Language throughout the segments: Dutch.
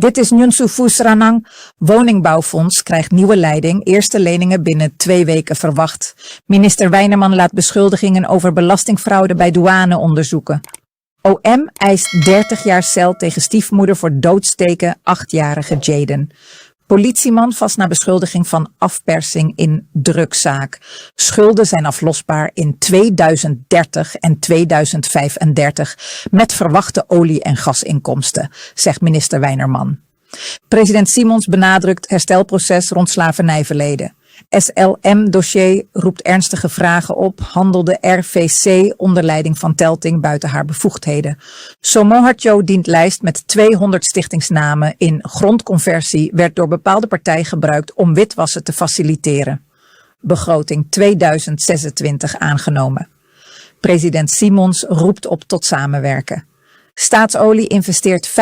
Dit is Nyunsufu Sranang. Woningbouwfonds krijgt nieuwe leiding. Eerste leningen binnen 2 weken verwacht. Minister Weinerman laat beschuldigingen over belastingfraude bij douane onderzoeken. OM eist 30 jaar cel tegen stiefmoeder voor doodsteken 8-jarige Jaden. Politieman vast na beschuldiging van afpersing in drugszaak. Schulden zijn aflosbaar in 2030 en 2035 met verwachte olie- en gasinkomsten, zegt minister Weinerman. President Simons benadrukt herstelproces rond slavernijverleden. SLM-dossier roept ernstige vragen op, handelde RVC onder leiding van Telting buiten haar bevoegdheden. Somoharjo dient lijst met 200 stichtingsnamen in grondconversie werd door bepaalde partijen gebruikt om witwassen te faciliteren. Begroting 2026 aangenomen. President Simons roept op tot samenwerken. Staatsolie investeert 5,2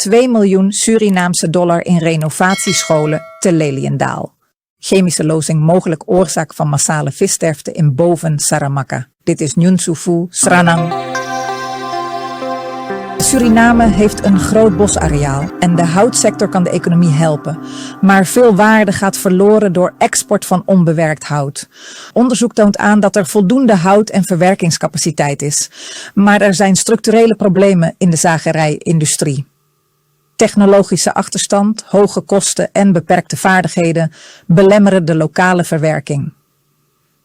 miljoen Surinaamse dollar in renovatiescholen te Leliendaal. Chemische lozing mogelijk oorzaak van massale vissterfte in boven Saramacca. Dit is Nyunsufu Sranang. Suriname heeft een groot bosareaal en de houtsector kan de economie helpen. Maar veel waarde gaat verloren door export van onbewerkt hout. Onderzoek toont aan dat er voldoende hout- en verwerkingscapaciteit is. Maar er zijn structurele problemen in de zagerijindustrie. Technologische achterstand, hoge kosten en beperkte vaardigheden belemmeren de lokale verwerking.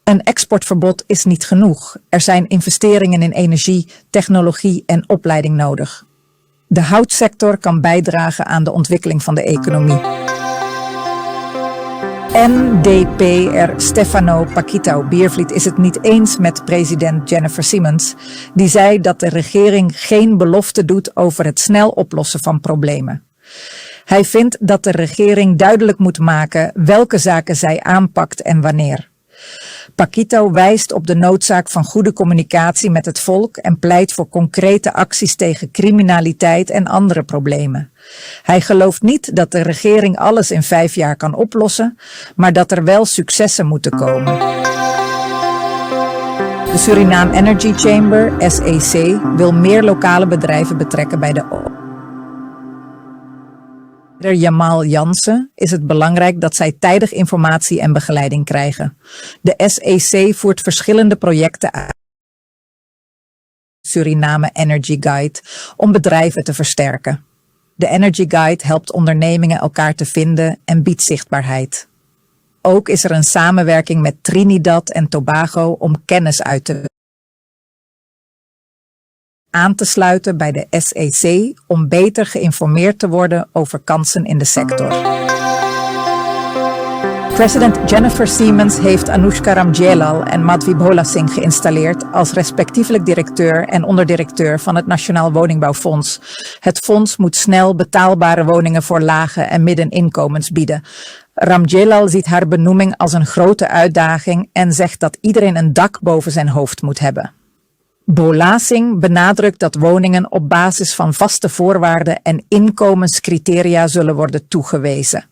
Een exportverbod is niet genoeg. Er zijn investeringen in energie, technologie en opleiding nodig. De houtsector kan bijdragen aan de ontwikkeling van de economie. NDP'er Stefano Paquito Biervliet is het niet eens met president Jennifer Simons, die zei dat de regering geen belofte doet over het snel oplossen van problemen. Hij vindt dat de regering duidelijk moet maken welke zaken zij aanpakt en wanneer. Paquito wijst op de noodzaak van goede communicatie met het volk en pleit voor concrete acties tegen criminaliteit en andere problemen. Hij gelooft niet dat de regering alles in 5 jaar kan oplossen, maar dat er wel successen moeten komen. De Suriname Energy Chamber, SEC, wil meer lokale bedrijven betrekken bij de Jamal Jansen is het belangrijk dat zij tijdig informatie en begeleiding krijgen. De SEC voert verschillende projecten uit. Suriname Energy Guide om bedrijven te versterken. De Energy Guide helpt ondernemingen elkaar te vinden en biedt zichtbaarheid. Ook is er een samenwerking met Trinidad en Tobago om kennis uit te aan te sluiten bij de SEC om beter geïnformeerd te worden over kansen in de sector. President Jennifer Simons heeft Anushka Ramjelal en Madhvi Bhola Singh geïnstalleerd als respectievelijk directeur en onderdirecteur van het Nationaal Woningbouwfonds. Het fonds moet snel betaalbare woningen voor lage en middeninkomens bieden. Ramjelal ziet haar benoeming als een grote uitdaging en zegt dat iedereen een dak boven zijn hoofd moet hebben. Bhola Singh benadrukt dat woningen op basis van vaste voorwaarden en inkomenscriteria zullen worden toegewezen.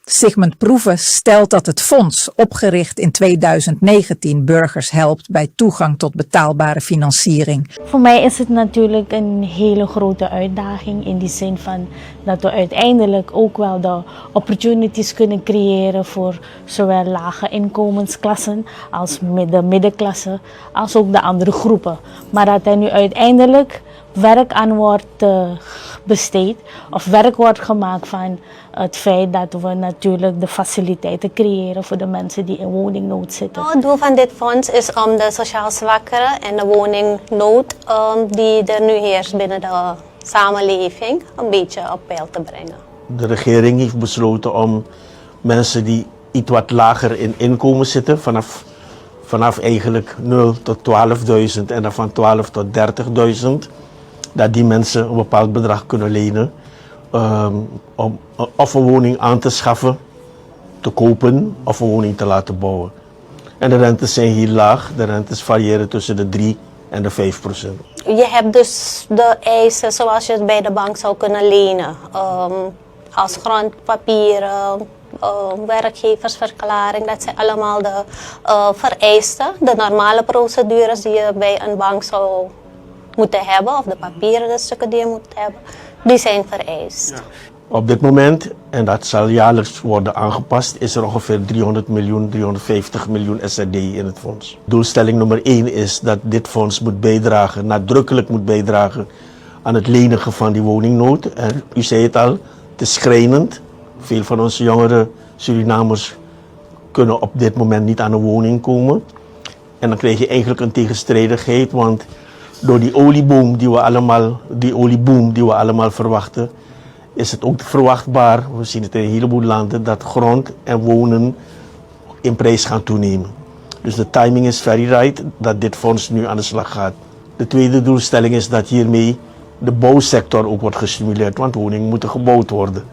Sigmund Proeven stelt dat het fonds, opgericht in 2019, burgers helpt bij toegang tot betaalbare financiering. Voor mij is het natuurlijk een hele grote uitdaging in die zin van dat we uiteindelijk ook wel de opportunities kunnen creëren voor zowel lage inkomensklassen als de middenklasse, als ook de andere groepen. Maar dat er nu uiteindelijk werk aan wordt besteed of werk wordt gemaakt van het feit dat we natuurlijk de faciliteiten creëren voor de mensen die in woningnood zitten. Het doel van dit fonds is om de sociaal zwakkeren en de woningnood die er nu heerst binnen de samenleving een beetje op peil te brengen. De regering heeft besloten om mensen die iets wat lager in inkomen zitten, vanaf eigenlijk 0 tot 12.000 en dan van 12 tot 30.000, dat die mensen een bepaald bedrag kunnen lenen om of een woning aan te schaffen, te kopen of een woning te laten bouwen. En de rentes zijn heel laag, de rentes variëren tussen de 3 en de 5%. Je hebt dus de eisen zoals je het bij de bank zou kunnen lenen, als grondpapieren, werkgeversverklaring, dat zijn allemaal de vereisten, de normale procedures die je bij een bank zou moeten hebben, of de papieren, de stukken die je moet hebben, die zijn vereist. Ja. Op dit moment, en dat zal jaarlijks worden aangepast, is er ongeveer 300 miljoen, 350 miljoen SRD in het fonds. Doelstelling nummer 1 is dat dit fonds moet bijdragen, nadrukkelijk moet bijdragen aan het lenigen van die woningnood. En u zei het al, het is schrijnend. Veel van onze jongere Surinamers kunnen op dit moment niet aan een woning komen. En dan krijg je eigenlijk een tegenstrijdigheid, want door die olieboom die we allemaal verwachten, is het ook verwachtbaar, we zien het in een heleboel landen, dat grond en wonen in prijs gaan toenemen. Dus de timing is very right dat dit fonds nu aan de slag gaat. De tweede doelstelling is dat hiermee de bouwsector ook wordt gestimuleerd, want woningen moeten gebouwd worden,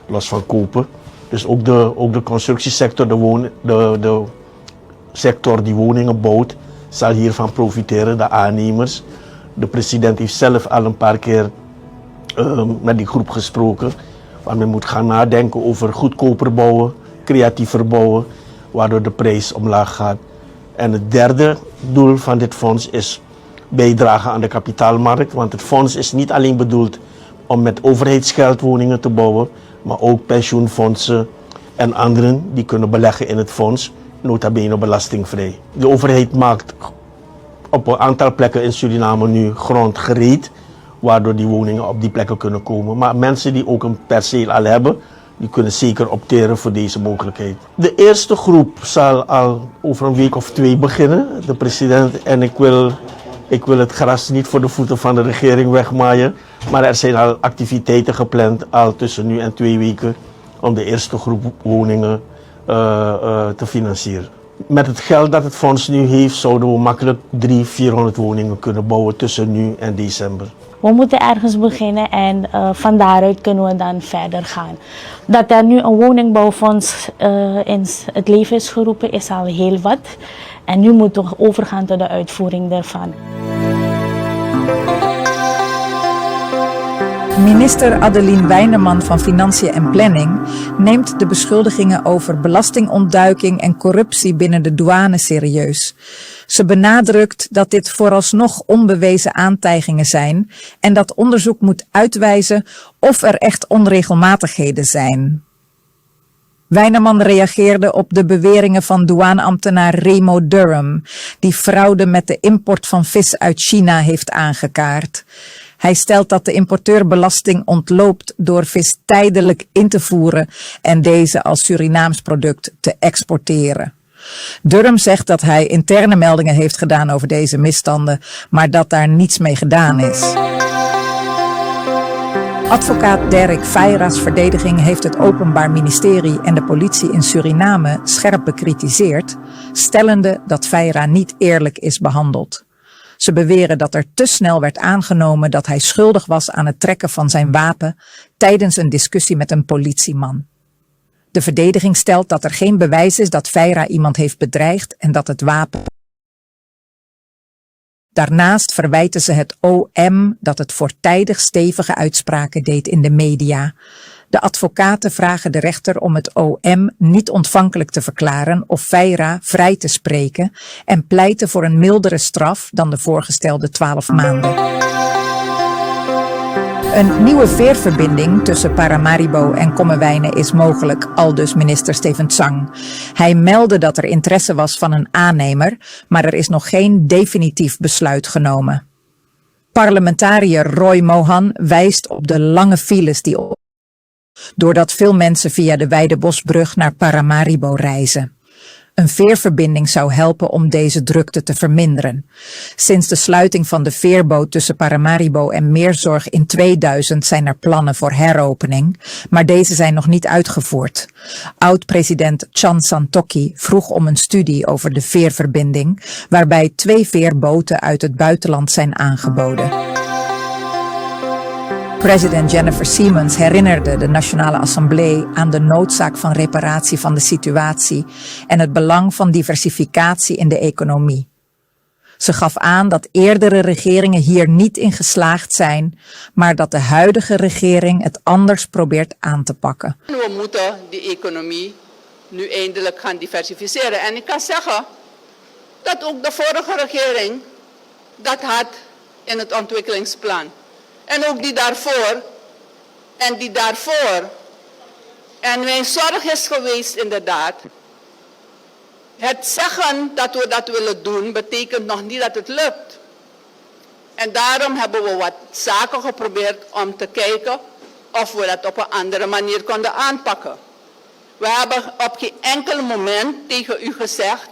los van kopen. Dus ook de constructiesector, de sector die woningen bouwt, zal hiervan profiteren, de aannemers. De president heeft zelf al een paar keer met die groep gesproken, waar men moet gaan nadenken over goedkoper bouwen, creatiever bouwen, waardoor de prijs omlaag gaat. En het derde doel van dit fonds is bijdragen aan de kapitaalmarkt, want het fonds is niet alleen bedoeld om met overheidsgeld woningen te bouwen, maar ook pensioenfondsen en anderen die kunnen beleggen in het fonds, nota bene belastingvrij. De overheid maakt op een aantal plekken in Suriname nu grond gereed, waardoor die woningen op die plekken kunnen komen. Maar mensen die ook een perceel al hebben, die kunnen zeker opteren voor deze mogelijkheid. De eerste groep zal al over een week of 2 beginnen, de president, en ik wil het gras niet voor de voeten van de regering wegmaaien, maar er zijn al activiteiten gepland al tussen nu en 2 weken om de eerste groep woningen te financieren. Met het geld dat het fonds nu heeft, zouden we makkelijk 300-400 woningen kunnen bouwen tussen nu en december. We moeten ergens beginnen en van daaruit kunnen we dan verder gaan. Dat er nu een woningbouwfonds in het leven is geroepen is al heel wat. En nu moeten we overgaan tot de uitvoering daarvan. Minister Adeline Weineman van Financiën en Planning neemt de beschuldigingen over belastingontduiking en corruptie binnen de douane serieus. Ze benadrukt dat dit vooralsnog onbewezen aantijgingen zijn en dat onderzoek moet uitwijzen of er echt onregelmatigheden zijn. Weineman reageerde op de beweringen van douaneambtenaar Remo Durham, die fraude met de import van vis uit China heeft aangekaart. Hij stelt dat de importeur belasting ontloopt door vis tijdelijk in te voeren en deze als Surinaams product te exporteren. Durham zegt dat hij interne meldingen heeft gedaan over deze misstanden, maar dat daar niets mee gedaan is. Advocaat Derek Feira's verdediging heeft het Openbaar Ministerie en de politie in Suriname scherp bekritiseerd, stellende dat Feira niet eerlijk is behandeld. Ze beweren dat er te snel werd aangenomen dat hij schuldig was aan het trekken van zijn wapen tijdens een discussie met een politieman. De verdediging stelt dat er geen bewijs is dat Feira iemand heeft bedreigd en dat het wapen. Daarnaast verwijten ze het OM dat het voortijdig stevige uitspraken deed in de media. De advocaten vragen de rechter om het OM niet ontvankelijk te verklaren of Feira vrij te spreken en pleiten voor een mildere straf dan de voorgestelde 12 maanden. Een nieuwe veerverbinding tussen Paramaribo en Kommerwijnen is mogelijk, aldus minister Stephen Tsang. Hij meldde dat er interesse was van een aannemer, maar er is nog geen definitief besluit genomen. Parlementariër Roy Mohan wijst op de lange files die doordat veel mensen via de Weidebosbrug naar Paramaribo reizen. Een veerverbinding zou helpen om deze drukte te verminderen. Sinds de sluiting van de veerboot tussen Paramaribo en Meerzorg in 2000 zijn er plannen voor heropening, maar deze zijn nog niet uitgevoerd. Oud-president Chan Santokhi vroeg om een studie over de veerverbinding, waarbij 2 veerboten uit het buitenland zijn aangeboden. President Jennifer Siemens herinnerde de Nationale Assemblée aan de noodzaak van reparatie van de situatie en het belang van diversificatie in de economie. Ze gaf aan dat eerdere regeringen hier niet in geslaagd zijn, maar dat de huidige regering het anders probeert aan te pakken. We moeten die economie nu eindelijk gaan diversificeren. En ik kan zeggen dat ook de vorige regering dat had in het ontwikkelingsplan. En ook die daarvoor. en die daarvoor. En mijn zorg is geweest inderdaad. Het zeggen dat we dat willen doen betekent nog niet dat het lukt. En daarom hebben we wat zaken geprobeerd om te kijken of we dat op een andere manier konden aanpakken. We hebben op geen enkel moment tegen u gezegd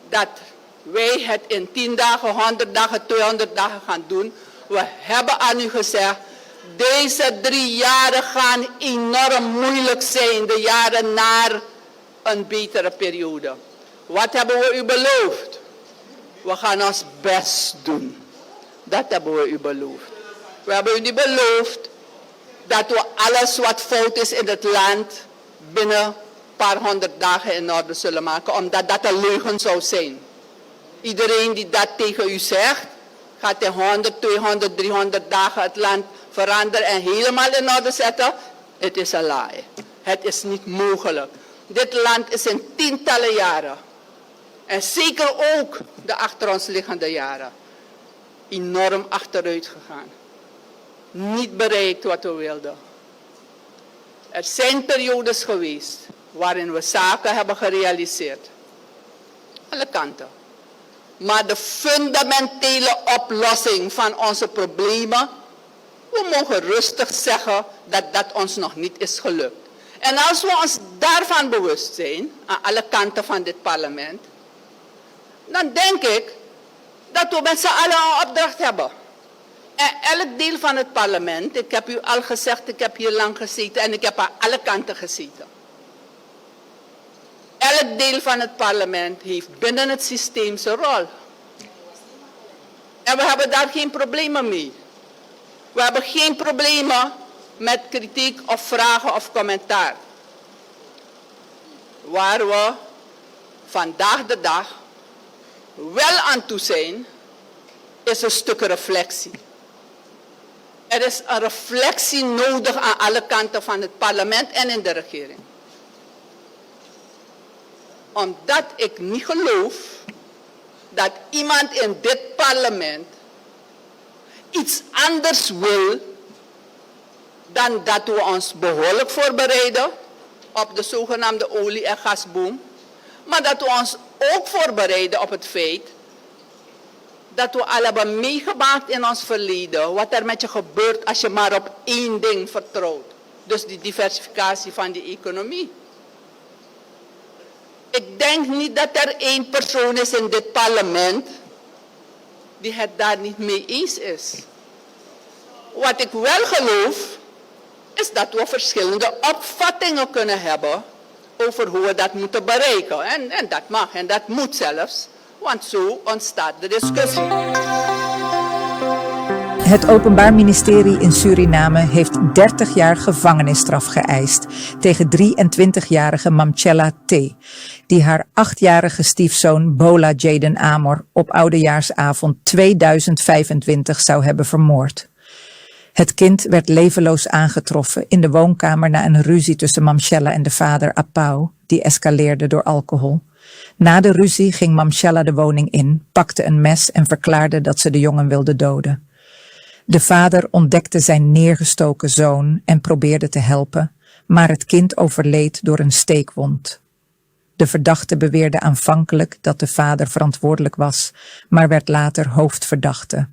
dat wij het in 10 dagen, 100 dagen, 200 dagen gaan doen. We hebben aan u gezegd, deze 3 jaren gaan enorm moeilijk zijn, de jaren naar een betere periode. Wat hebben we u beloofd? We gaan ons best doen. Dat hebben we u beloofd. We hebben u niet beloofd dat we alles wat fout is in het land binnen een paar 100 dagen in orde zullen maken, omdat dat een leugen zou zijn. Iedereen die dat tegen u zegt, gaat in 100, 200, 300 dagen het land veranderen en helemaal in orde zetten. Het is een lie. Het is niet mogelijk. Dit land is in tientallen jaren, en zeker ook de achter ons liggende jaren, enorm achteruit gegaan. Niet bereikt wat we wilden. Er zijn periodes geweest waarin we zaken hebben gerealiseerd. Alle kanten. Maar de fundamentele oplossing van onze problemen, we mogen rustig zeggen dat dat ons nog niet is gelukt. En als we ons daarvan bewust zijn, aan alle kanten van dit parlement, dan denk ik dat we met z'n allen een opdracht hebben. En elk deel van het parlement, ik heb u al gezegd, ik heb hier lang gezeten en ik heb aan alle kanten gezeten. Elk deel van het parlement heeft binnen het systeem zijn rol. En we hebben daar geen problemen mee. We hebben geen problemen met kritiek of vragen of commentaar. Waar we vandaag de dag wel aan toe zijn, is een stuk reflectie. Er is een reflectie nodig aan alle kanten van het parlement en in de regering. Omdat ik niet geloof dat iemand in dit parlement iets anders wil dan dat we ons behoorlijk voorbereiden op de zogenaamde olie- en gasboom. Maar dat we ons ook voorbereiden op het feit dat we al hebben meegemaakt in ons verleden wat er met je gebeurt als je maar op één ding vertrouwt. Dus die diversificatie van die economie. Ik denk niet dat er één persoon is in dit parlement die het daar niet mee eens is. Wat ik wel geloof, is dat we verschillende opvattingen kunnen hebben over hoe we dat moeten bereiken. En dat mag en dat moet zelfs, want zo ontstaat de discussie. Het Openbaar Ministerie in Suriname heeft 30 jaar gevangenisstraf geëist tegen 23-jarige Mamchella T., die haar 8-jarige stiefzoon Bola Jaden Amor op oudejaarsavond 2025 zou hebben vermoord. Het kind werd levenloos aangetroffen in de woonkamer na een ruzie tussen Mamchella en de vader Apau, die escaleerde door alcohol. Na de ruzie ging Mamchella de woning in, pakte een mes en verklaarde dat ze de jongen wilde doden. De vader ontdekte zijn neergestoken zoon en probeerde te helpen, maar het kind overleed door een steekwond. De verdachte beweerde aanvankelijk dat de vader verantwoordelijk was, maar werd later hoofdverdachte.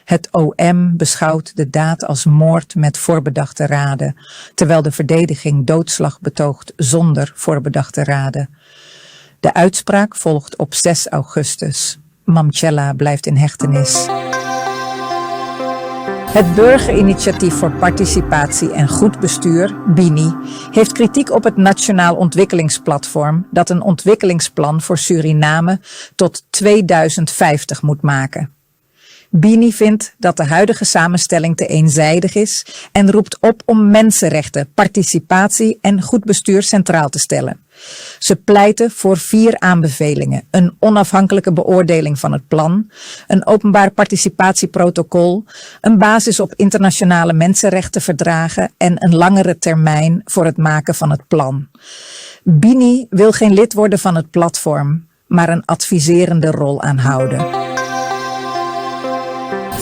Het OM beschouwt de daad als moord met voorbedachte raden, terwijl de verdediging doodslag betoogt zonder voorbedachte raden. De uitspraak volgt op 6 augustus. Mamchella blijft in hechtenis. Het Burgerinitiatief voor Participatie en Goed Bestuur, BINI, heeft kritiek op het Nationaal Ontwikkelingsplatform dat een ontwikkelingsplan voor Suriname tot 2050 moet maken. BINI vindt dat de huidige samenstelling te eenzijdig is en roept op om mensenrechten, participatie en goed bestuur centraal te stellen. Ze pleiten voor 4 aanbevelingen: een onafhankelijke beoordeling van het plan, een openbaar participatieprotocol, een basis op internationale mensenrechtenverdragen en een langere termijn voor het maken van het plan. BINI wil geen lid worden van het platform, maar een adviserende rol aanhouden.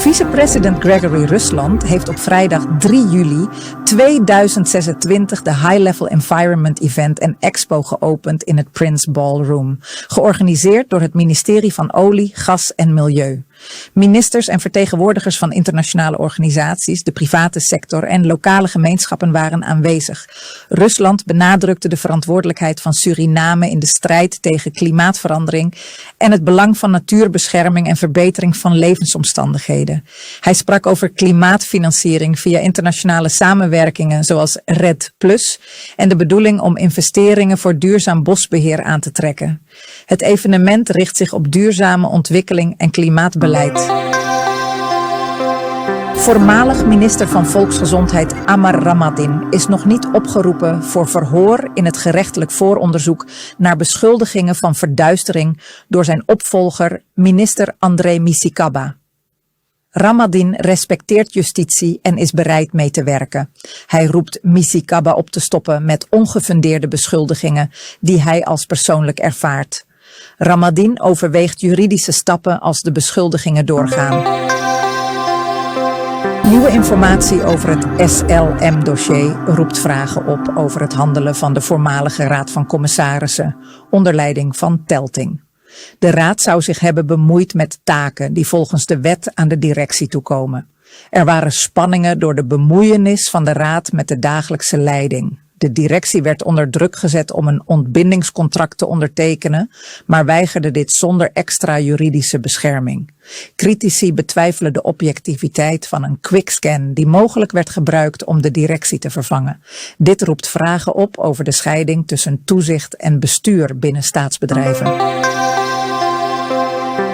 Vice-president Gregory Rusland heeft op vrijdag 3 juli 2026 de High Level Environment Event en Expo geopend in het Prince Ballroom, georganiseerd door het ministerie van Olie, Gas en Milieu. Ministers en vertegenwoordigers van internationale organisaties, de private sector en lokale gemeenschappen waren aanwezig. Rusland benadrukte de verantwoordelijkheid van Suriname in de strijd tegen klimaatverandering en het belang van natuurbescherming en verbetering van levensomstandigheden. Hij sprak over klimaatfinanciering via internationale samenwerkingen zoals REDD+ en de bedoeling om investeringen voor duurzaam bosbeheer aan te trekken. Het evenement richt zich op duurzame ontwikkeling en klimaatbeleid. Voormalig minister van Volksgezondheid Amar Ramadan is nog niet opgeroepen voor verhoor in het gerechtelijk vooronderzoek naar beschuldigingen van verduistering door zijn opvolger minister André Misikaba. Ramadan respecteert justitie en is bereid mee te werken. Hij roept Misikaba op te stoppen met ongefundeerde beschuldigingen die hij als persoonlijk ervaart. Ramadan overweegt juridische stappen als de beschuldigingen doorgaan. Nieuwe informatie over het SLM-dossier roept vragen op over het handelen van de voormalige Raad van Commissarissen, onder leiding van Telting. De raad zou zich hebben bemoeid met taken die volgens de wet aan de directie toekomen. Er waren spanningen door de bemoeienis van de raad met de dagelijkse leiding. De directie werd onder druk gezet om een ontbindingscontract te ondertekenen, maar weigerde dit zonder extra juridische bescherming. Critici betwijfelen de objectiviteit van een quickscan die mogelijk werd gebruikt om de directie te vervangen. Dit roept vragen op over de scheiding tussen toezicht en bestuur binnen staatsbedrijven.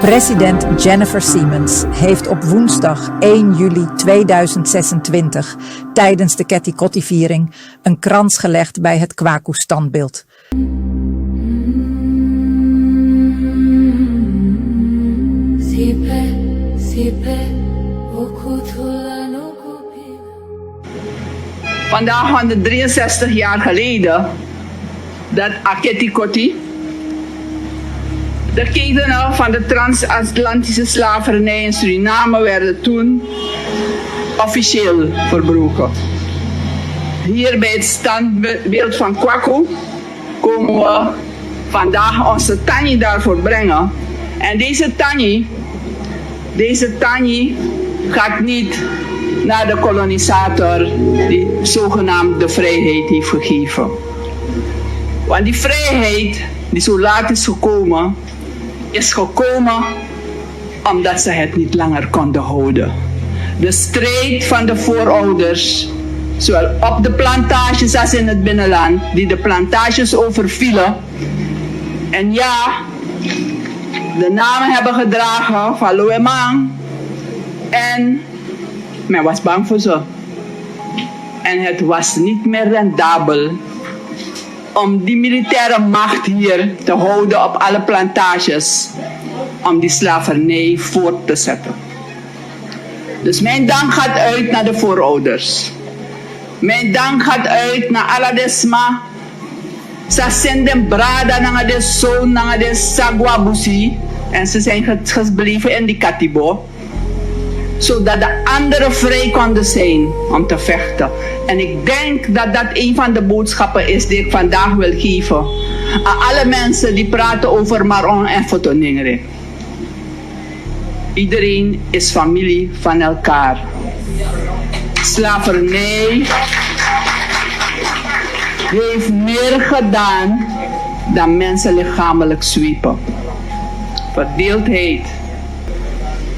President Jennifer Siemens heeft op woensdag 1 juli 2026 tijdens de Ketty Kotti-viering een krans gelegd bij het Kwaku-standbeeld. Vandaag 163 jaar geleden dat Ketty Kotti, de ketenen van de transatlantische slavernij in Suriname, werden toen officieel verbroken. Hier bij het standbeeld van Kwaku komen we vandaag onze Tannie daarvoor brengen. En deze Tannie gaat niet naar de kolonisator die zogenaamd de vrijheid heeft gegeven. Want die vrijheid die zo laat is gekomen omdat ze het niet langer konden houden. De strijd van de voorouders, zowel op de plantages als in het binnenland, die de plantages overvielen. En ja, de namen hebben gedragen van Loemang. En men was bang voor ze. En het was niet meer rendabel om die militaire macht hier te houden op alle plantages, om die slavernij voort te zetten. Dus mijn dank gaat uit naar de voorouders. Mijn dank gaat uit naar Aladesma, Sasenden Brada, naar de zoon, naar de Sagwabusi. En ze zijn gebleven in die Katibo, zodat de anderen vrij konden zijn om te vechten. En ik denk dat dat een van de boodschappen is die ik vandaag wil geven aan alle mensen die praten over Maron en Fotoningre. Iedereen is familie van elkaar. Slavernij heeft meer gedaan dan mensen lichamelijk zwepen. Verdeeldheid.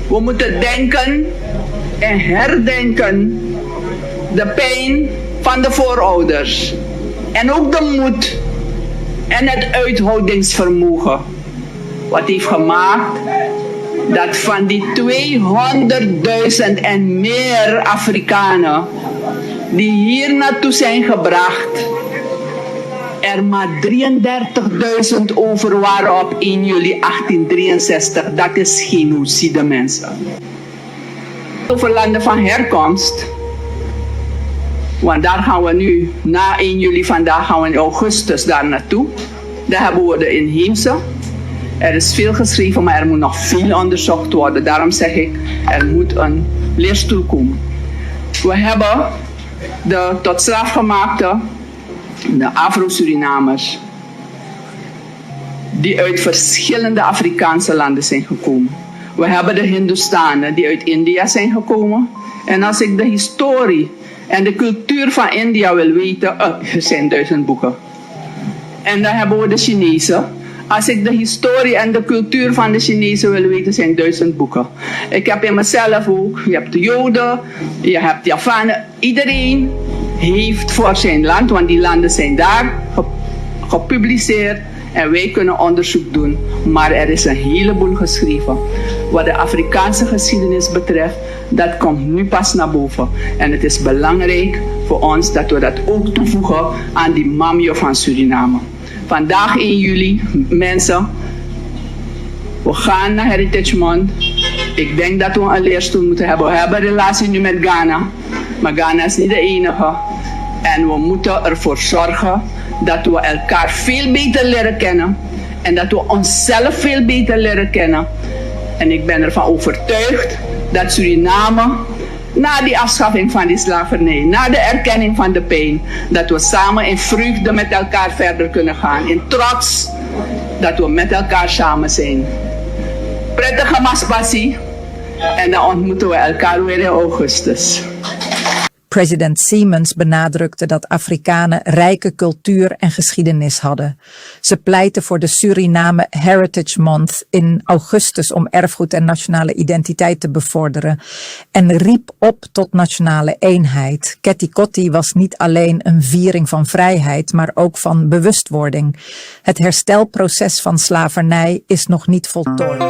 We moeten denken en herdenken de pijn van de voorouders. En ook de moed en het uithoudingsvermogen. Wat heeft gemaakt dat van die 200.000 en meer Afrikanen die hier naartoe zijn gebracht, er maar 33.000 over waren op 1 juli 1863. Dat is genocide, mensen. Over landen van herkomst. Want daar gaan we nu, na 1 juli vandaag gaan we in augustus daar naartoe. Daar hebben we de inheemse. Er is veel geschreven, maar er moet nog veel onderzocht worden. Daarom zeg ik, er moet een leerstoel komen. We hebben de tot strafgemaakte, de Afro-Surinamers, die uit verschillende Afrikaanse landen zijn gekomen. We hebben de Hindoestanen die uit India zijn gekomen. En als ik de historie en de cultuur van India wil weten, er zijn 1000 boeken. En dan hebben we de Chinezen. Als ik de historie en de cultuur van de Chinezen wil weten, zijn 1000 boeken. Ik heb in mezelf ook, je hebt de Joden, je hebt de Javanen. Iedereen heeft voor zijn land, want die landen zijn daar gepubliceerd. En wij kunnen onderzoek doen. Maar er is een heleboel geschreven. Wat de Afrikaanse geschiedenis betreft, dat komt nu pas naar boven. En het is belangrijk voor ons dat we dat ook toevoegen aan die Mamio van Suriname. Vandaag 1 juli, mensen, we gaan naar Heritage Month. Ik denk dat we een leerstoel moeten hebben. We hebben een relatie nu met Ghana. Maar Ghana is niet de enige. En we moeten ervoor zorgen dat we elkaar veel beter leren kennen. En dat we onszelf veel beter leren kennen. En ik ben ervan overtuigd dat Suriname, na die afschaffing van die slavernij, na de erkenning van de pijn, dat we samen in vreugde met elkaar verder kunnen gaan. In trots dat we met elkaar samen zijn. Prettige maspassie. En dan ontmoeten we elkaar weer in augustus. President Siemens benadrukte dat Afrikanen rijke cultuur en geschiedenis hadden. Ze pleitte voor de Suriname Heritage Month in augustus om erfgoed en nationale identiteit te bevorderen en riep op tot nationale eenheid. Ketty Kotti was niet alleen een viering van vrijheid, maar ook van bewustwording. Het herstelproces van slavernij is nog niet voltooid.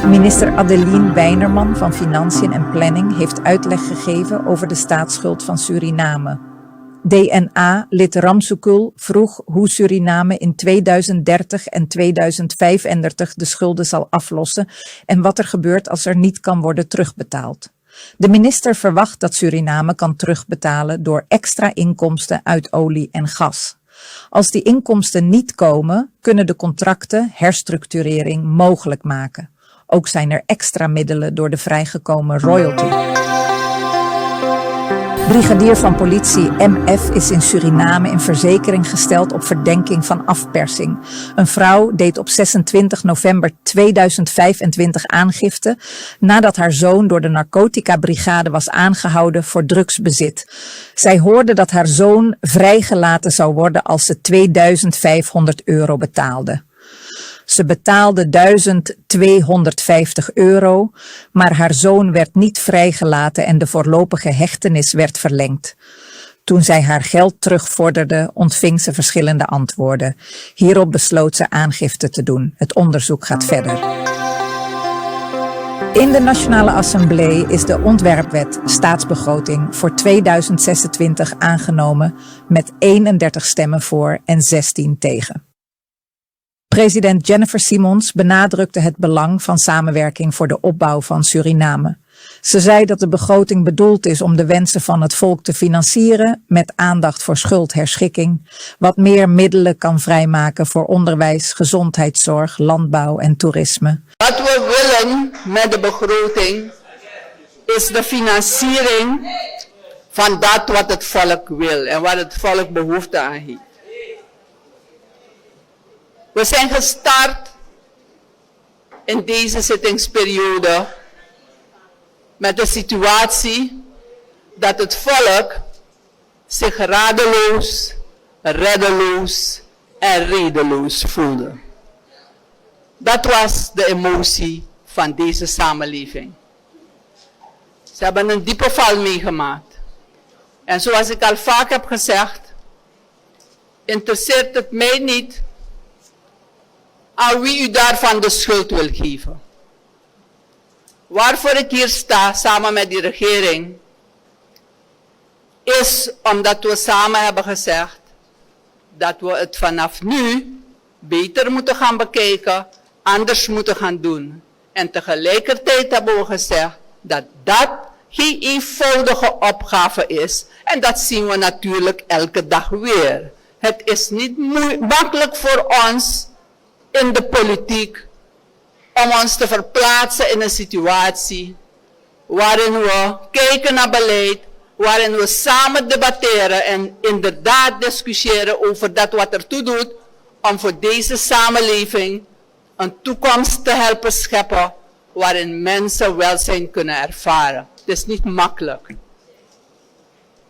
Minister Adeline Weinerman van Financiën en Planning heeft uitleg gegeven over de staatsschuld van Suriname. DNA-lid Ramsukul vroeg hoe Suriname in 2030 en 2035 de schulden zal aflossen en wat er gebeurt als er niet kan worden terugbetaald. De minister verwacht dat Suriname kan terugbetalen door extra inkomsten uit olie en gas. Als die inkomsten niet komen, kunnen de contracten herstructurering mogelijk maken. Ook zijn er extra middelen door de vrijgekomen royalty. Brigadier van politie MF is in Suriname in verzekering gesteld op verdenking van afpersing. Een vrouw deed op 26 november 2025 aangifte nadat haar zoon door de narcotica-brigade was aangehouden voor drugsbezit. Zij hoorde dat haar zoon vrijgelaten zou worden als ze €2500 betaalde. Ze betaalde €1250, maar haar zoon werd niet vrijgelaten en de voorlopige hechtenis werd verlengd. Toen zij haar geld terugvorderde, ontving ze verschillende antwoorden. Hierop besloot ze aangifte te doen. Het onderzoek gaat verder. In de Nationale Assemblée is de ontwerpwet staatsbegroting voor 2026 aangenomen met 31 stemmen voor en 16 tegen. President Jennifer Simons benadrukte het belang van samenwerking voor de opbouw van Suriname. Ze zei dat de begroting bedoeld is om de wensen van het volk te financieren met aandacht voor schuldherschikking, wat meer middelen kan vrijmaken voor onderwijs, gezondheidszorg, landbouw en toerisme. Wat we willen met de begroting is de financiering van dat wat het volk wil en wat het volk behoefte aan heeft. We zijn gestart in deze zittingsperiode met de situatie dat het volk zich radeloos, reddeloos en redeloos voelde. Dat was de emotie van deze samenleving. Ze hebben een diepe val meegemaakt. En zoals ik al vaak heb gezegd, interesseert het mij niet aan wie u daarvan de schuld wil geven. Waarvoor ik hier sta samen met die regering, is omdat we samen hebben gezegd dat we het vanaf nu beter moeten gaan bekijken, anders moeten gaan doen. En tegelijkertijd hebben we gezegd dat dat geen eenvoudige opgave is. En dat zien we natuurlijk elke dag weer. Het is niet makkelijk voor ons in de politiek om ons te verplaatsen in een situatie waarin we kijken naar beleid, waarin we samen debatteren en inderdaad discussiëren over dat wat ertoe doet om voor deze samenleving een toekomst te helpen scheppen waarin mensen welzijn kunnen ervaren. Het is niet makkelijk.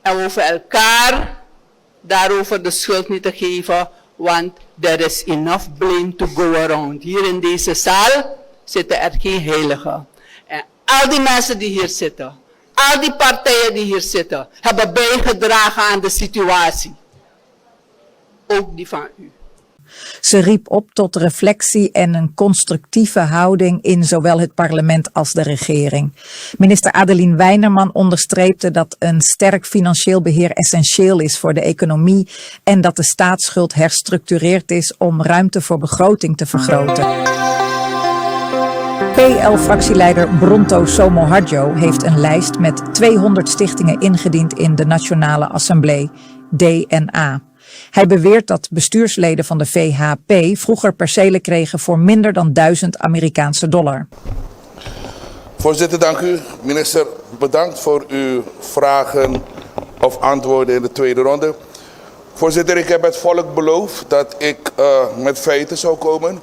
En we hoeven elkaar daarover de schuld niet te geven, want there is enough blame to go around. Hier in deze zaal zitten er geen heiligen. En al die mensen die hier zitten, al die partijen die hier zitten, hebben bijgedragen aan de situatie. Ook die van u. Ze riep op tot reflectie en een constructieve houding in zowel het parlement als de regering. Minister Adeline Weinerman onderstreepte dat een sterk financieel beheer essentieel is voor de economie en dat de staatsschuld herstructureerd is om ruimte voor begroting te vergroten. PL-fractieleider Bronto Somoharjo heeft een lijst met 200 stichtingen ingediend in de Nationale Assemblée, DNA. Hij beweert dat bestuursleden van de VHP vroeger percelen kregen voor minder dan $1000. Voorzitter, dank u. Minister, bedankt voor uw vragen of antwoorden in de tweede ronde. Voorzitter, ik heb het volk beloofd dat ik met feiten zou komen.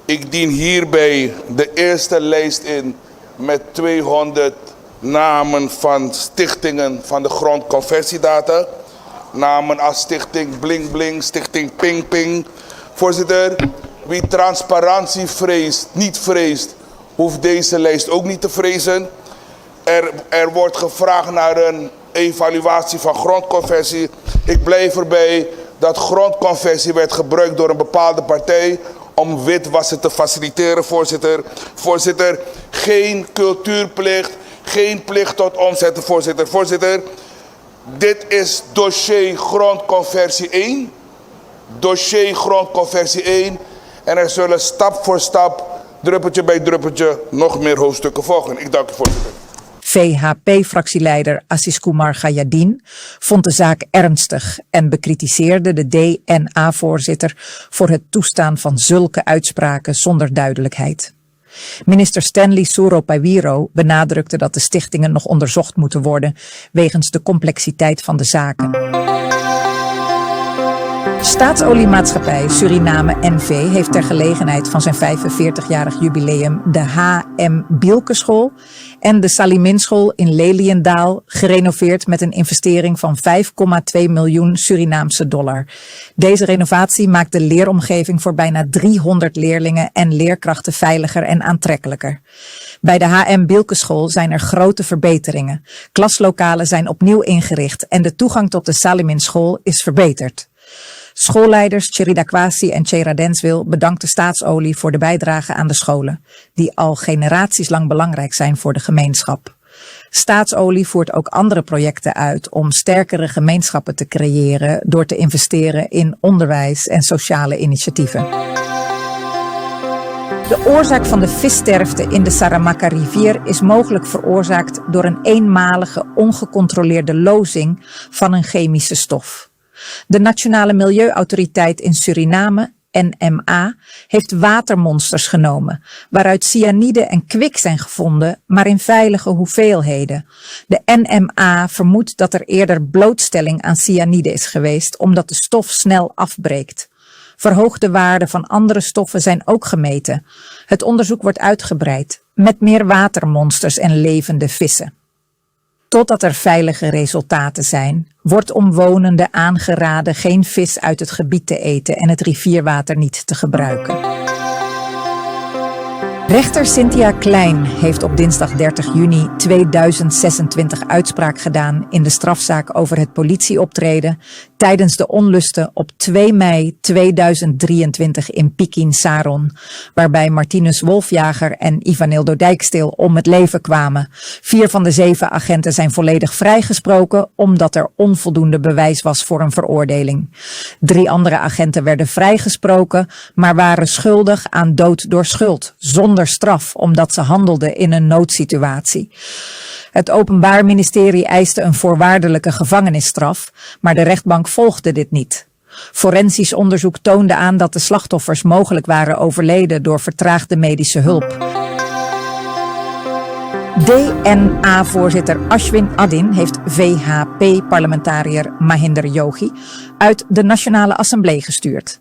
Ik dien hierbij de eerste lijst in met 200 namen van stichtingen van de grondconversiedata. Namen als stichting Bling Bling, stichting Ping Ping. Voorzitter, wie transparantie vreest, niet vreest, hoeft deze lijst ook niet te vrezen. Er wordt gevraagd naar een evaluatie van grondconversie. Ik blijf erbij dat grondconversie werd gebruikt door een bepaalde partij om witwassen te faciliteren, voorzitter. Voorzitter, geen cultuurplicht, geen plicht tot omzetten, voorzitter. Voorzitter, dit is dossier grondconversie 1. Dossier grondconversie 1. En er zullen stap voor stap, druppeltje bij druppeltje, nog meer hoofdstukken volgen. Ik dank u, voorzitter. VHP-fractieleider Assis Kumar Gayadin vond de zaak ernstig en bekritiseerde de DNA-voorzitter voor het toestaan van zulke uitspraken zonder duidelijkheid. Minister Stanley Suropowiro benadrukte dat de stichtingen nog onderzocht moeten worden wegens de complexiteit van de zaken. Staatsoliemaatschappij Suriname NV heeft ter gelegenheid van zijn 45-jarig jubileum de H.M. Bielke-school en de Salimin-school in Leliendaal gerenoveerd met een investering van $5,2 miljoen Surinaamse dollar. Deze renovatie maakt de leeromgeving voor bijna 300 leerlingen en leerkrachten veiliger en aantrekkelijker. Bij de H.M. Bielke-school zijn er grote verbeteringen. Klaslokalen zijn opnieuw ingericht en de toegang tot de Salimin-school is verbeterd. Schoolleiders Cherida Kwasi en Chera Denswil bedankten Staatsolie voor de bijdrage aan de scholen, die al generaties lang belangrijk zijn voor de gemeenschap. Staatsolie voert ook andere projecten uit om sterkere gemeenschappen te creëren door te investeren in onderwijs en sociale initiatieven. De oorzaak van de vissterfte in de Saramacca-rivier is mogelijk veroorzaakt door een eenmalige ongecontroleerde lozing van een chemische stof. De Nationale Milieuautoriteit in Suriname, NMA, heeft watermonsters genomen, waaruit cyanide en kwik zijn gevonden, maar in veilige hoeveelheden. De NMA vermoedt dat er eerder blootstelling aan cyanide is geweest, omdat de stof snel afbreekt. Verhoogde waarden van andere stoffen zijn ook gemeten. Het onderzoek wordt uitgebreid, met meer watermonsters en levende vissen. Totdat er veilige resultaten zijn, wordt omwonenden aangeraden geen vis uit het gebied te eten en het rivierwater niet te gebruiken. Rechter Cynthia Klein heeft op dinsdag 30 juni 2026 uitspraak gedaan in de strafzaak over het politieoptreden tijdens de onlusten op 2 mei 2023 in Pikin Saron, waarbij Martinus Wolfjager en Ivanildo Dijksteel om het leven kwamen. 4 van de 7 agenten zijn volledig vrijgesproken omdat er onvoldoende bewijs was voor een veroordeling. 3 andere agenten werden vrijgesproken, maar waren schuldig aan dood door schuld, zonder straf, omdat ze handelden in een noodsituatie. Het Openbaar Ministerie eiste een voorwaardelijke gevangenisstraf, maar de rechtbank volgde dit niet. Forensisch onderzoek toonde aan dat de slachtoffers mogelijk waren overleden door vertraagde medische hulp. DNA-voorzitter Ashwin Adin heeft VHP-parlementariër Mahinder Yogi uit de Nationale Assemblée gestuurd.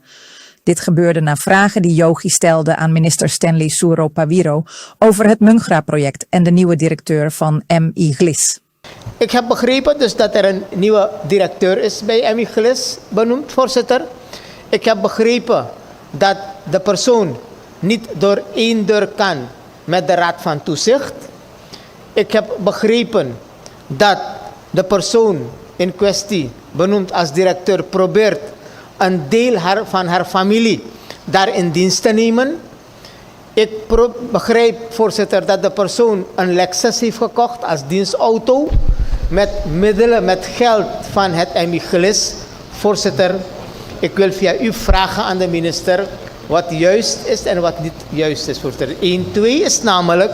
Dit gebeurde na vragen die Yogi stelde aan minister Stanley Suropaviro over het Mungra-project en de nieuwe directeur van MI Glis. Ik heb begrepen dus dat er een nieuwe directeur is bij MI Glis benoemd, voorzitter. Ik heb begrepen dat de persoon niet door één deur kan met de Raad van Toezicht. Ik heb begrepen dat de persoon in kwestie, benoemd als directeur, probeert een deel van haar familie daar in dienst te nemen. Ik begrijp, voorzitter, dat de persoon een Lexus heeft gekocht als dienstauto met middelen, met geld van het MI Glis. Voorzitter, ik wil via u vragen aan de minister wat juist is en wat niet juist is, voorzitter. 1, 2 is namelijk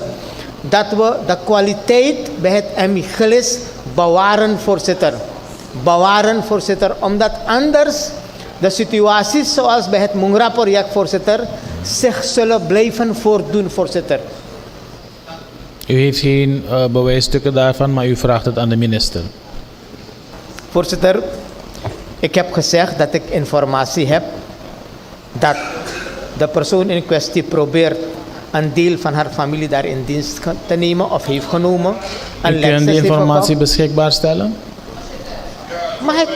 dat we de kwaliteit bij het MI Glis bewaren, voorzitter. Bewaren, voorzitter, omdat anders de situaties zoals bij het Mungra-project, voorzitter, zich zullen blijven voordoen, voorzitter. U heeft geen bewijsstukken daarvan, maar u vraagt het aan de minister. Voorzitter, ik heb gezegd dat ik informatie heb dat de persoon in kwestie probeert een deel van haar familie daar in dienst te nemen of heeft genomen. U kunt die informatie beschikbaar stellen? Mag ik?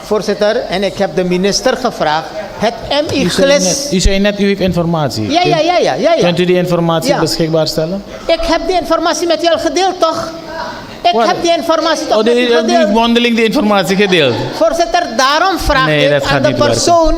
Voorzitter, en ik heb de minister gevraagd, het MI Glis... U zei net, u heeft informatie. Ja. Kunt u die informatie beschikbaar stellen? Ik heb die informatie met u al gedeeld, toch? Ik heb die informatie toch met u U gedeeld? heeft mondeling die informatie gedeeld. Voorzitter, daarom vraag ik aan de persoon...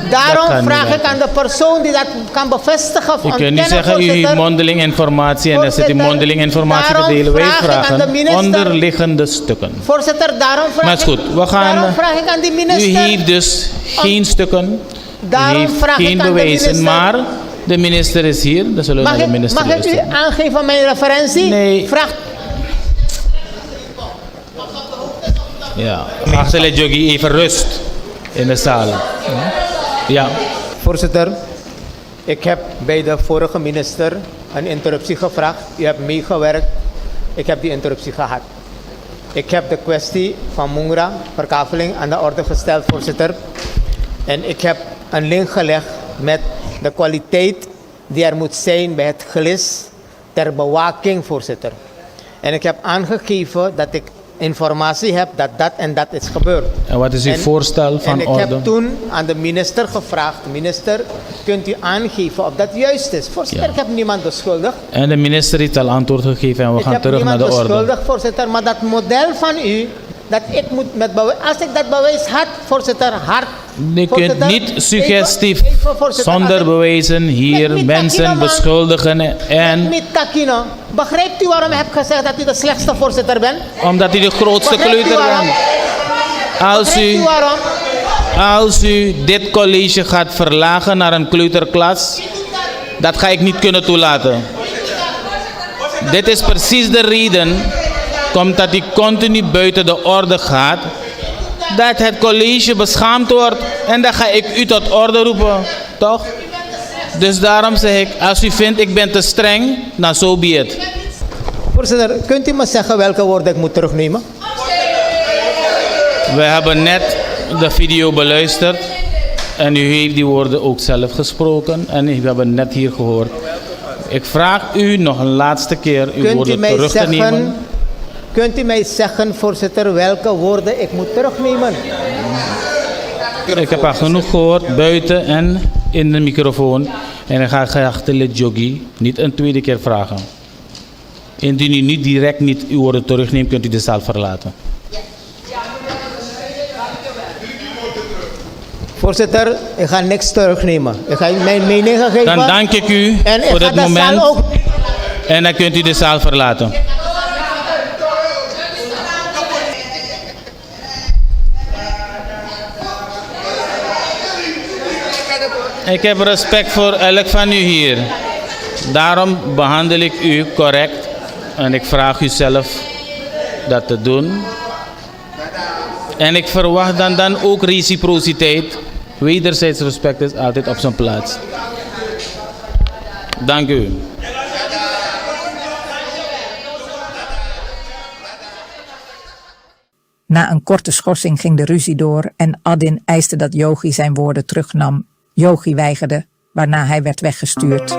Daarom vraag ik aan de persoon die dat kan bevestigen. U kunt niet zeggen, u heeft mondeling informatie en dan zit die mondeling informatie te delen. Wij vragen onderliggende stukken. Voorzitter, daarom vraag, maar is goed, we gaan, daarom vraag ik aan de minister. U heeft dus geen stukken, daarom u heeft vraag geen ik aan bewijzen, de maar de minister is hier. Dan zullen we naar de minister mag ik u aangeven mijn referentie? Nee. Vraag... Ja, Marcel Jogi, even rust in de zaal. Ja. Voorzitter, ik heb bij de vorige minister een interruptie gevraagd. U hebt meegewerkt. Ik heb die interruptie gehad. Ik heb de kwestie van Mungra, verkaveling, aan de orde gesteld, voorzitter. En ik heb een link gelegd met de kwaliteit die er moet zijn bij het Glis ter bewaking, voorzitter. En ik heb aangegeven dat ik informatie heb dat dat en dat is gebeurd. En wat is uw voorstel van orde? En ik heb toen aan de minister gevraagd, minister, kunt u aangeven of dat juist is? Voorzitter, ik heb niemand beschuldigd. En de minister heeft al antwoord gegeven en we gaan terug naar de orde. Ik heb niemand beschuldigd, voorzitter, maar dat model van u, dat ik moet met bewijs, als ik dat bewijs had, voorzitter, hard. Je kunt niet suggestief, zonder bewijzen hier mensen beschuldigen en... Met Takino, begrijpt u waarom ik heb gezegd dat u de slechtste voorzitter bent? Omdat u de grootste kleuter bent. Als u dit college gaat verlagen naar een kleuterklas, dat ga ik niet kunnen toelaten. Dit is precies de reden, omdat u continu buiten de orde gaat, dat het college beschaamd wordt en dan ga ik u tot orde roepen, toch? Dus daarom zeg ik, als u vindt ik ben te streng, nou so be it. Voorzitter, kunt u me zeggen welke woorden ik moet terugnemen? We hebben net de video beluisterd en u heeft die woorden ook zelf gesproken en we hebben net hier gehoord. Ik vraag u nog een laatste keer uw woorden terug te nemen. Kunt u mij zeggen, voorzitter, welke woorden ik moet terugnemen? Ik heb al genoeg gehoord, buiten en in de microfoon. En ik ga geachte lid Jogi niet een tweede keer vragen. Indien u niet direct niet uw woorden terugneemt, kunt u de zaal verlaten. Voorzitter, ik ga niks terugnemen. Ik ga mijn mening geven. Dan dank ik u voor dit moment. En dan kunt u de zaal verlaten. Ik heb respect voor elk van u hier. Daarom behandel ik u correct. En ik vraag u zelf dat te doen. En ik verwacht dan ook reciprociteit. Wederzijds respect is altijd op zijn plaats. Dank u. Na een korte schorsing ging de ruzie door en Adin eiste dat Yogi zijn woorden terugnam. Yogi weigerde, waarna hij werd weggestuurd.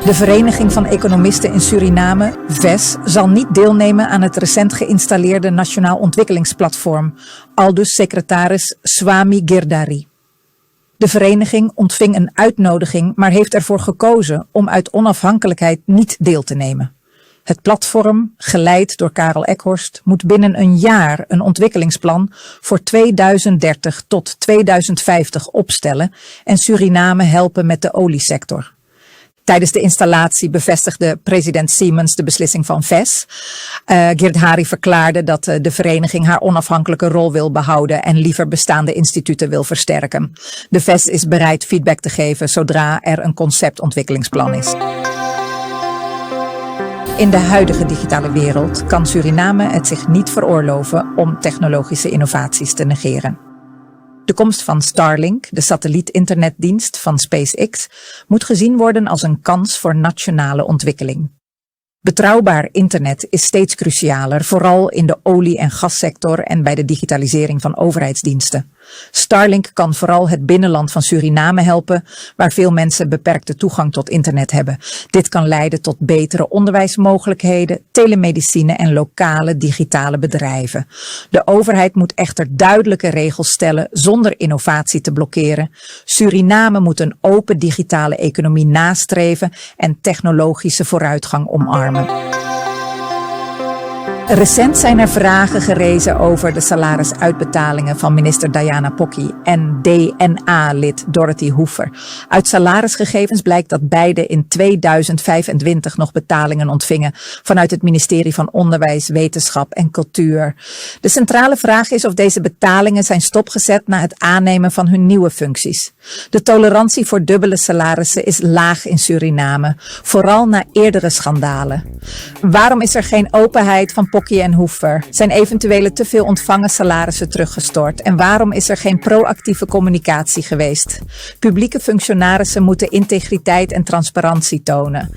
De Vereniging van Economisten in Suriname, VES, zal niet deelnemen aan het recent geïnstalleerde Nationaal Ontwikkelingsplatform, aldus secretaris Swami Girdhari. De vereniging ontving een uitnodiging, maar heeft ervoor gekozen om uit onafhankelijkheid niet deel te nemen. Het platform, geleid door Karel Ekhorst, moet binnen een jaar een ontwikkelingsplan voor 2030 tot 2050 opstellen en Suriname helpen met de oliesector. Tijdens de installatie bevestigde president Siemens de beslissing van VES. Girdhari verklaarde dat de vereniging haar onafhankelijke rol wil behouden en liever bestaande instituten wil versterken. De VES is bereid feedback te geven zodra er een conceptontwikkelingsplan is. In de huidige digitale wereld kan Suriname het zich niet veroorloven om technologische innovaties te negeren. De komst van Starlink, de satelliet-internetdienst van SpaceX, moet gezien worden als een kans voor nationale ontwikkeling. Betrouwbaar internet is steeds crucialer, vooral in de olie- en gassector en bij de digitalisering van overheidsdiensten. Starlink kan vooral het binnenland van Suriname helpen, waar veel mensen beperkte toegang tot internet hebben. Dit kan leiden tot betere onderwijsmogelijkheden, telemedicine en lokale digitale bedrijven. De overheid moet echter duidelijke regels stellen zonder innovatie te blokkeren. Suriname moet een open digitale economie nastreven en technologische vooruitgang omarmen. Recent zijn er vragen gerezen over de salarisuitbetalingen van minister Diana Pocky en DNA-lid Dorothy Hoever. Uit salarisgegevens blijkt dat beide in 2025 nog betalingen ontvingen vanuit het ministerie van Onderwijs, Wetenschap en Cultuur. De centrale vraag is of deze betalingen zijn stopgezet na het aannemen van hun nieuwe functies. De tolerantie voor dubbele salarissen is laag in Suriname, vooral na eerdere schandalen. Waarom is er geen openheid van Pocky en Hoever? Zijn eventuele te veel ontvangen salarissen teruggestort? En waarom is er geen proactieve communicatie geweest? Publieke functionarissen moeten integriteit en transparantie tonen.